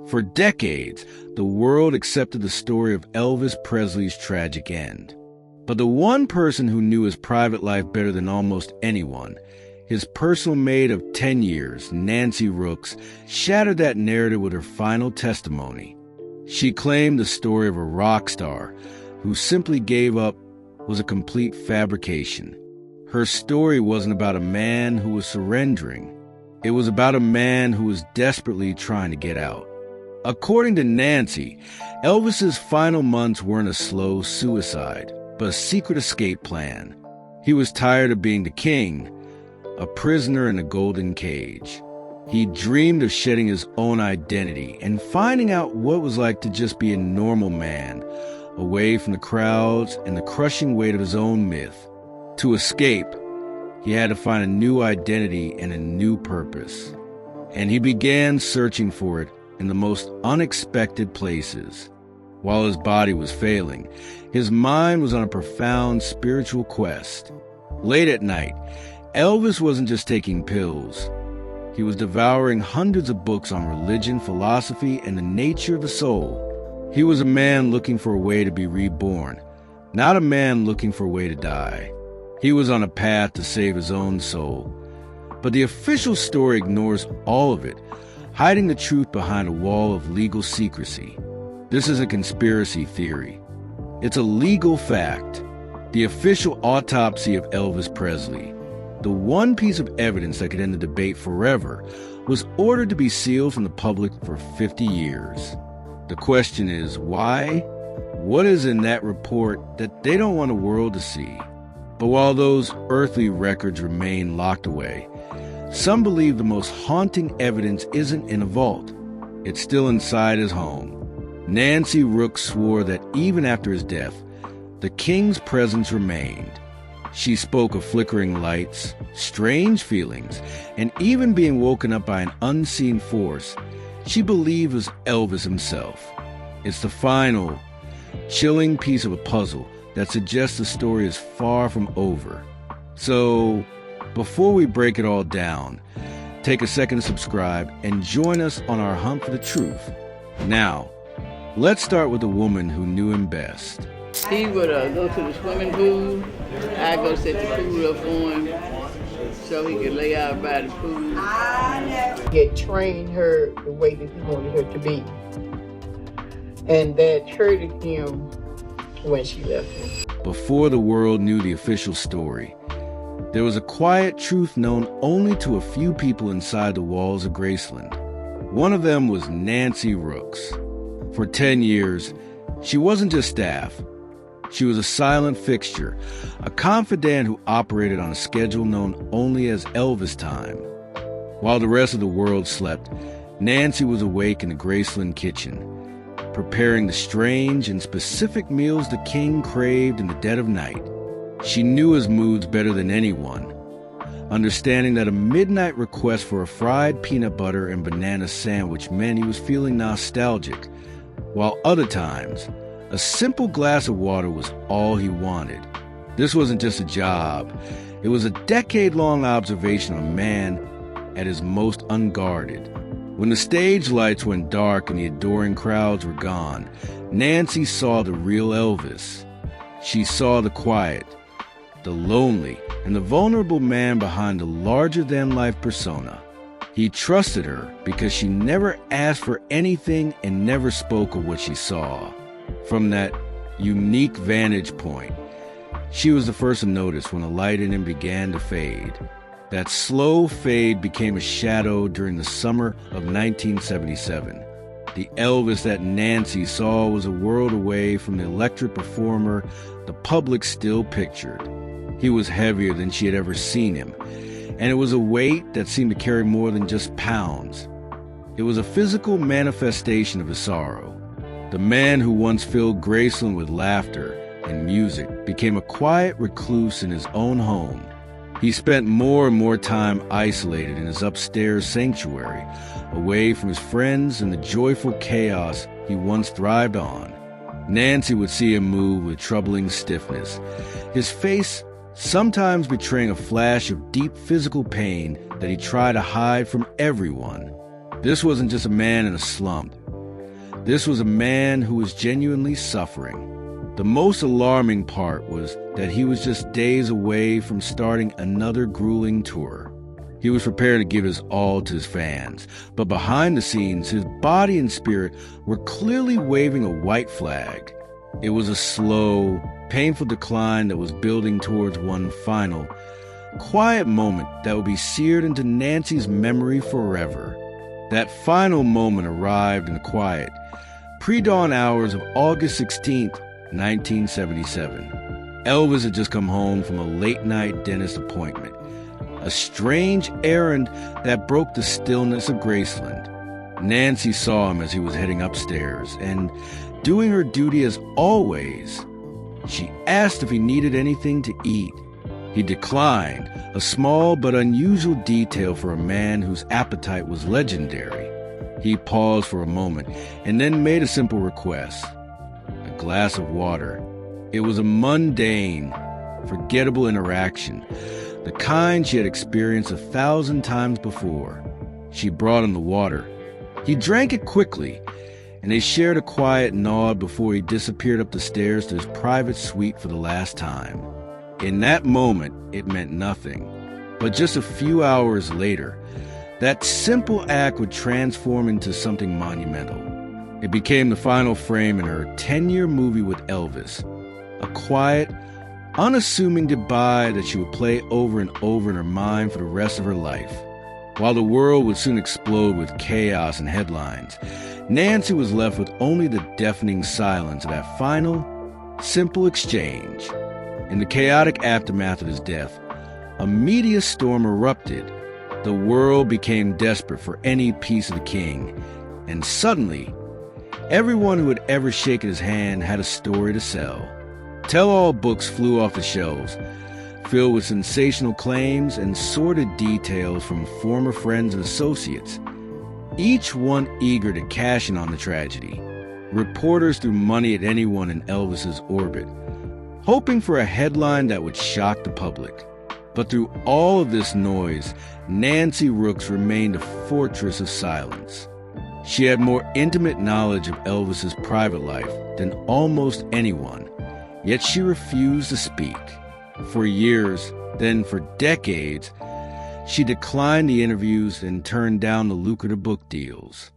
For decades, the world accepted the story of Elvis Presley's tragic end. But the one person who knew his private life better than almost anyone, his personal maid of 10 years, Nancy Rooks, shattered that narrative with her final testimony. She claimed the story of a rock star who simply gave up was a complete fabrication. Her story wasn't about a man who was surrendering. It was about a man who was desperately trying to get out. According to Nancy, Elvis's final months weren't a slow suicide, but a secret escape plan. He was tired of being the king, a prisoner in a golden cage. He dreamed of shedding his own identity and finding out what it was like to just be a normal man, away from the crowds and the crushing weight of his own myth. To escape, he had to find a new identity and a new purpose. And he began searching for it in the most unexpected places. While his body was failing, his mind was on a profound spiritual quest. Late at night, Elvis wasn't just taking pills. He was devouring hundreds of books on religion, philosophy, and the nature of the soul. He was a man looking for a way to be reborn, not a man looking for a way to die. He was on a path to save his own soul. But the official story ignores all of it, hiding the truth behind a wall of legal secrecy. This is a conspiracy theory. It's a legal fact. The official autopsy of Elvis Presley, the one piece of evidence that could end the debate forever, was ordered to be sealed from the public for 50 years. The question is, why? What is in that report that they don't want the world to see? But while those earthly records remain locked away, some believe the most haunting evidence isn't in a vault. It's still inside his home. Nancy Rooks swore that even after his death, the king's presence remained. She spoke of flickering lights, strange feelings, and even being woken up by an unseen force she believed was Elvis himself. It's the final, chilling piece of a puzzle that suggests the story is far from over. So, before we break it all down, take a second to subscribe and join us on our hunt for the truth. Now, let's start with the woman who knew him best. He would go to the swimming pool. I'd go set the pool up for him so he could lay out by the pool. He had trained her the way that he wanted her to be. And that hurted him when she left him. Before the world knew the official story, there was a quiet truth known only to a few people inside the walls of Graceland. One of them was Nancy Rooks. For 10 years, she wasn't just staff. She was a silent fixture, a confidante who operated on a schedule known only as Elvis time. While the rest of the world slept, Nancy was awake in the Graceland kitchen, preparing the strange and specific meals the king craved in the dead of night. She knew his moods better than anyone, understanding that a midnight request for a fried peanut butter and banana sandwich meant he was feeling nostalgic, while other times, a simple glass of water was all he wanted. This wasn't just a job. It was a decade-long observation of a man at his most unguarded. When the stage lights went dark and the adoring crowds were gone, Nancy saw the real Elvis. She saw the quiet, the lonely, and the vulnerable man behind the larger-than-life persona. He trusted her because she never asked for anything and never spoke of what she saw. From that unique vantage point, she was the first to notice when the light in him began to fade. That slow fade became a shadow during the summer of 1977. The Elvis that Nancy saw was a world away from the electric performer the public still pictured. He was heavier than she had ever seen him, and it was a weight that seemed to carry more than just pounds. It was a physical manifestation of his sorrow. The man who once filled Graceland with laughter and music became a quiet recluse in his own home. He spent more and more time isolated in his upstairs sanctuary, away from his friends and the joyful chaos he once thrived on. Nancy would see him move with troubling stiffness, his face sometimes betraying a flash of deep physical pain that he tried to hide from everyone. This wasn't just a man in a slump. This was a man who was genuinely suffering. The most alarming part was that he was just days away from starting another grueling tour. He was prepared to give his all to his fans, but behind the scenes, his body and spirit were clearly waving a white flag. It was a slow, painful decline that was building towards one final, quiet moment that would be seared into Nancy's memory forever. That final moment arrived in the quiet, pre-dawn hours of August 16th, 1977. Elvis had just come home from a late-night dentist appointment, a strange errand that broke the stillness of Graceland. Nancy saw him as he was heading upstairs, and doing her duty as always, she asked if he needed anything to eat. He declined, a small but unusual detail for a man whose appetite was legendary. He paused for a moment and then made a simple request: a glass of water. It was a mundane, forgettable interaction, the kind she had experienced 1,000 times before. She brought him the water. He drank it quickly, and they shared a quiet nod before he disappeared up the stairs to his private suite for the last time. In that moment, it meant nothing. But just a few hours later, that simple act would transform into something monumental. It became the final frame in her 10-year movie with Elvis, a quiet, unassuming goodbye that she would play over and over in her mind for the rest of her life. While the world would soon explode with chaos and headlines, Nancy was left with only the deafening silence of that final, simple exchange. In the chaotic aftermath of his death, a media storm erupted. The world became desperate for any piece of the king, and suddenly, everyone who had ever shaken his hand had a story to sell. Tell-all books flew off the shelves, filled with sensational claims and sordid details from former friends and associates, each one eager to cash in on the tragedy. Reporters threw money at anyone in Elvis's orbit, hoping for a headline that would shock the public. But through all of this noise, Nancy Rooks remained a fortress of silence. She had more intimate knowledge of Elvis's private life than almost anyone, yet she refused to speak. For years, then for decades, she declined the interviews and turned down the lucrative book deals.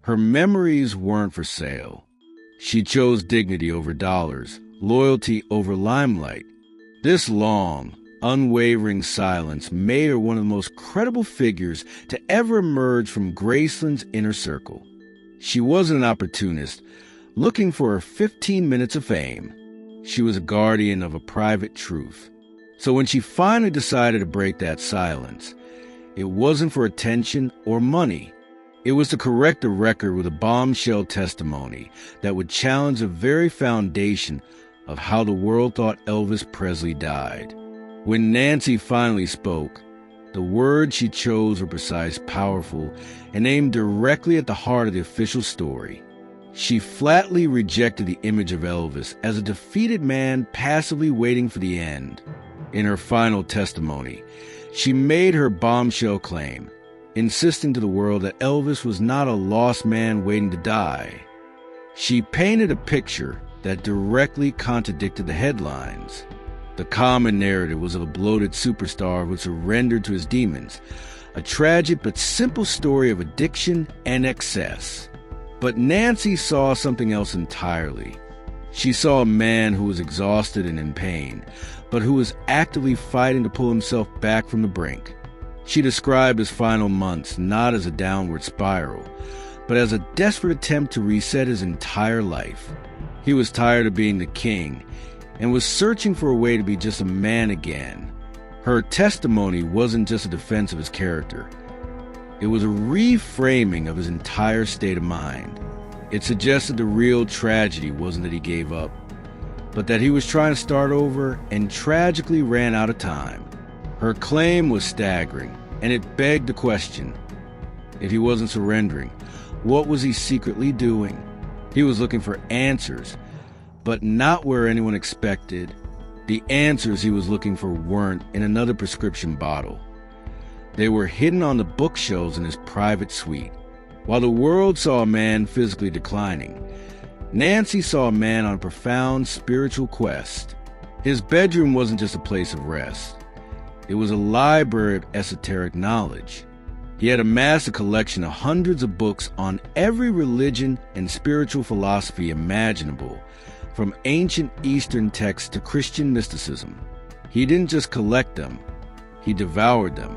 Her memories weren't for sale. She chose dignity over dollars, loyalty over limelight. This long, unwavering silence made her one of the most credible figures to ever emerge from Graceland's inner circle. She wasn't an opportunist, looking for her 15 minutes of fame. She was a guardian of a private truth. So when she finally decided to break that silence, it wasn't for attention or money. It was to correct a record with a bombshell testimony that would challenge the very foundation of how the world thought Elvis Presley died. When Nancy finally spoke, the words she chose were precise, powerful, and aimed directly at the heart of the official story. She flatly rejected the image of Elvis as a defeated man passively waiting for the end. In her final testimony, she made her bombshell claim, insisting to the world that Elvis was not a lost man waiting to die. She painted a picture that directly contradicted the headlines. The common narrative was of a bloated superstar who surrendered to his demons, a tragic but simple story of addiction and excess. But Nancy saw something else entirely. She saw a man who was exhausted and in pain, but who was actively fighting to pull himself back from the brink. She described his final months not as a downward spiral, but as a desperate attempt to reset his entire life. He was tired of being the king and was searching for a way to be just a man again. Her testimony wasn't just a defense of his character. It was a reframing of his entire state of mind. It suggested the real tragedy wasn't that he gave up, but that he was trying to start over and tragically ran out of time. Her claim was staggering, and it begged the question: if he wasn't surrendering, what was he secretly doing? He was looking for answers, but not where anyone expected. The answers he was looking for weren't in another prescription bottle. They were hidden on the bookshelves in his private suite. While the world saw a man physically declining, Nancy saw a man on a profound spiritual quest. His bedroom wasn't just a place of rest. It was a library of esoteric knowledge. He had amassed a collection of hundreds of books on every religion and spiritual philosophy imaginable, from ancient Eastern texts to Christian mysticism. He didn't just collect them, he devoured them.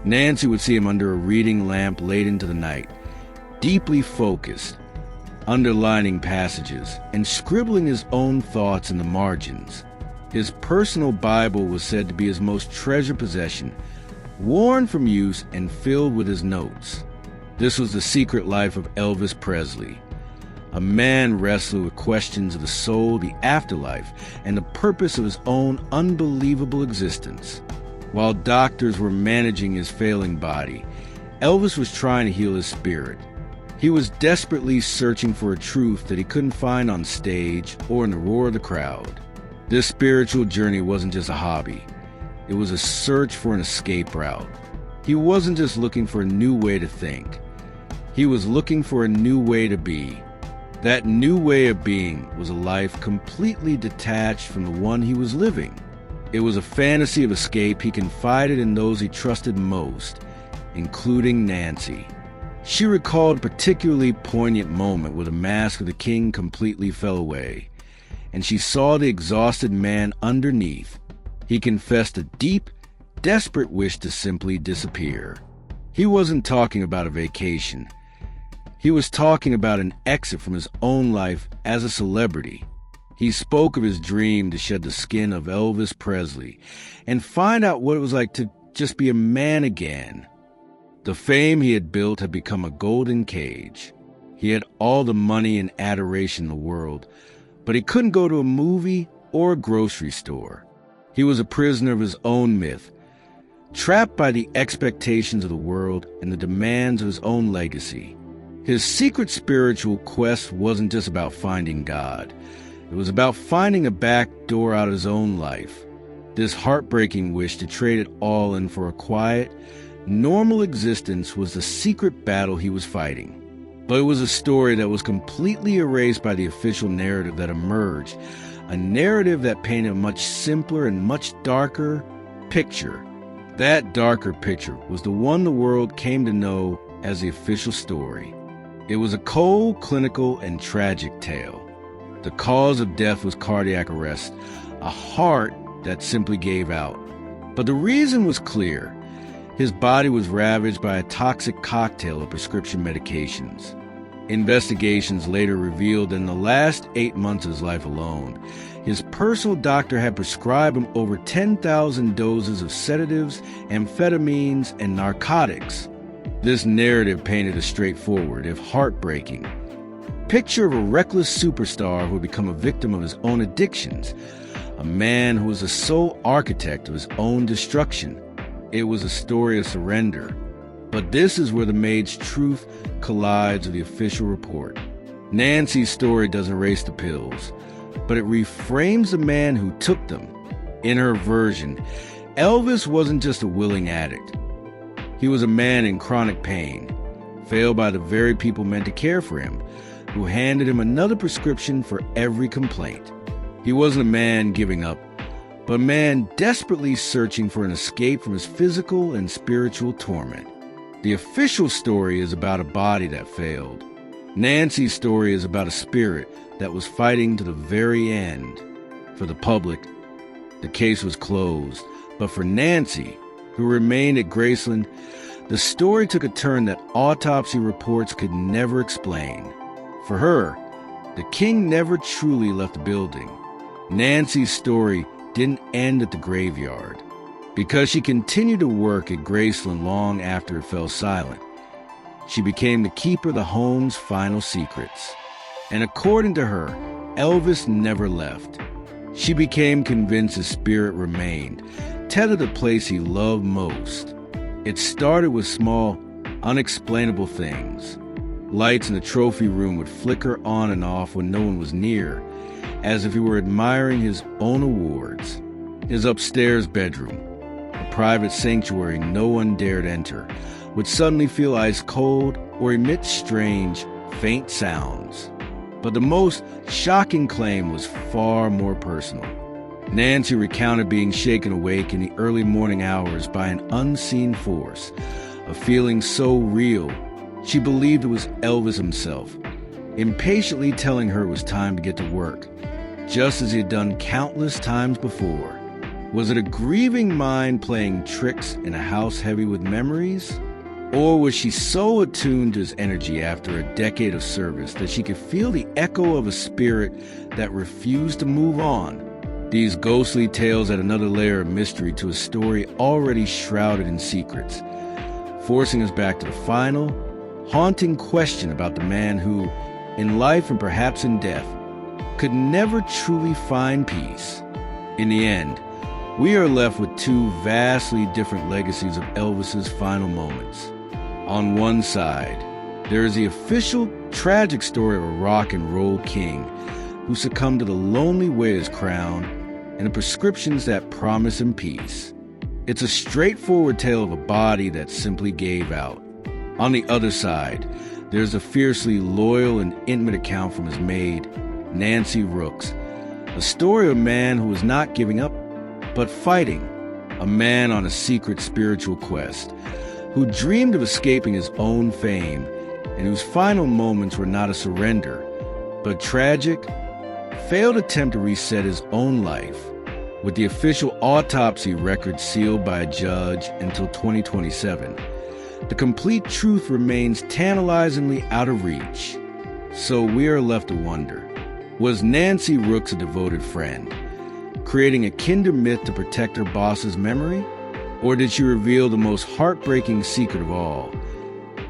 Nancy would see him under a reading lamp late into the night, deeply focused, underlining passages and scribbling his own thoughts in the margins. His personal Bible was said to be his most treasured possession, worn from use and filled with his notes. This was the secret life of Elvis Presley, a man wrestling with questions of the soul, the afterlife, and the purpose of his own unbelievable existence. While doctors were managing his failing body, Elvis was trying to heal his spirit. He was desperately searching for a truth that he couldn't find on stage or in the roar of the crowd. This spiritual journey wasn't just a hobby. It was a search for an escape route. He wasn't just looking for a new way to think. He was looking for a new way to be. That new way of being was a life completely detached from the one he was living. It was a fantasy of escape he confided in those he trusted most, including Nancy. She recalled a particularly poignant moment where the mask of the king completely fell away, and she saw the exhausted man underneath. He confessed a deep, desperate wish to simply disappear. He wasn't talking about a vacation. He was talking about an exit from his own life as a celebrity. He spoke of his dream to shed the skin of Elvis Presley and find out what it was like to just be a man again. The fame he had built had become a golden cage. He had all the money and adoration in the world, but he couldn't go to a movie or a grocery store. He was a prisoner of his own myth, trapped by the expectations of the world and the demands of his own legacy. His secret spiritual quest wasn't just about finding God. It was about finding a back door out of his own life. This heartbreaking wish to trade it all in for a quiet, normal existence was the secret battle he was fighting. But it was a story that was completely erased by the official narrative that emerged, a narrative that painted a much simpler and much darker picture. That darker picture was the one the world came to know as the official story. It was a cold, clinical, and tragic tale. The cause of death was cardiac arrest, a heart that simply gave out. But the reason was clear. His body was ravaged by a toxic cocktail of prescription medications. Investigations later revealed that in the last 8 months of his life alone, his personal doctor had prescribed him over 10,000 doses of sedatives, amphetamines, and narcotics. This narrative painted a straightforward, if heartbreaking, picture of a reckless superstar who had become a victim of his own addictions, a man who was the sole architect of his own destruction. It was a story of surrender. But this is where the maid's truth collides with the official report. Nancy's story doesn't erase the pills, but it reframes the man who took them. In her version, Elvis wasn't just a willing addict. He was a man in chronic pain, failed by the very people meant to care for him, who handed him another prescription for every complaint. He wasn't a man giving up, but a man desperately searching for an escape from his physical and spiritual torment. The official story is about a body that failed. Nancy's story is about a spirit that was fighting to the very end. For the public, the case was closed. But for Nancy, who remained at Graceland, the story took a turn that autopsy reports could never explain. For her, the king never truly left the building. Nancy's story didn't end at the graveyard. Because she continued to work at Graceland long after it fell silent, she became the keeper of the home's final secrets. And according to her, Elvis never left. She became convinced his spirit remained, tethered to the place he loved most. It started with small, unexplainable things. Lights in the trophy room would flicker on and off when no one was near, as if he were admiring his own awards. His upstairs bedroom, a private sanctuary no one dared enter, would suddenly feel ice cold or emit strange, faint sounds. But the most shocking claim was far more personal. Nancy recounted being shaken awake in the early morning hours by an unseen force, a feeling so real she believed it was Elvis himself, impatiently telling her it was time to get to work, just as he had done countless times before. Was it a grieving mind playing tricks in a house heavy with memories? Or was she so attuned to his energy after a decade of service that she could feel the echo of a spirit that refused to move on? These ghostly tales add another layer of mystery to a story already shrouded in secrets, forcing us back to the final, haunting question about the man who, in life and perhaps in death, could never truly find peace. In the end, we are left with two vastly different legacies of Elvis's final moments. On one side, there is the official tragic story of a rock and roll king who succumbed to the lonely way of his crown and the prescriptions that promise him peace. It's a straightforward tale of a body that simply gave out. On the other side, there's a fiercely loyal and intimate account from his maid, Nancy Rooks, a story of a man who was not giving up, but fighting, a man on a secret spiritual quest, who dreamed of escaping his own fame, and whose final moments were not a surrender, but tragic, failed attempt to reset his own life, with the official autopsy record sealed by a judge until 2027. The complete truth remains tantalizingly out of reach. So we are left to wonder, was Nancy Rooks a devoted friend, creating a kinder myth to protect her boss's memory? Or did she reveal the most heartbreaking secret of all,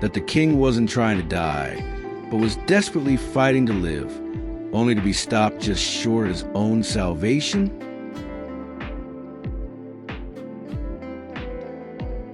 that the king wasn't trying to die, but was desperately fighting to live, only to be stopped just short of his own salvation?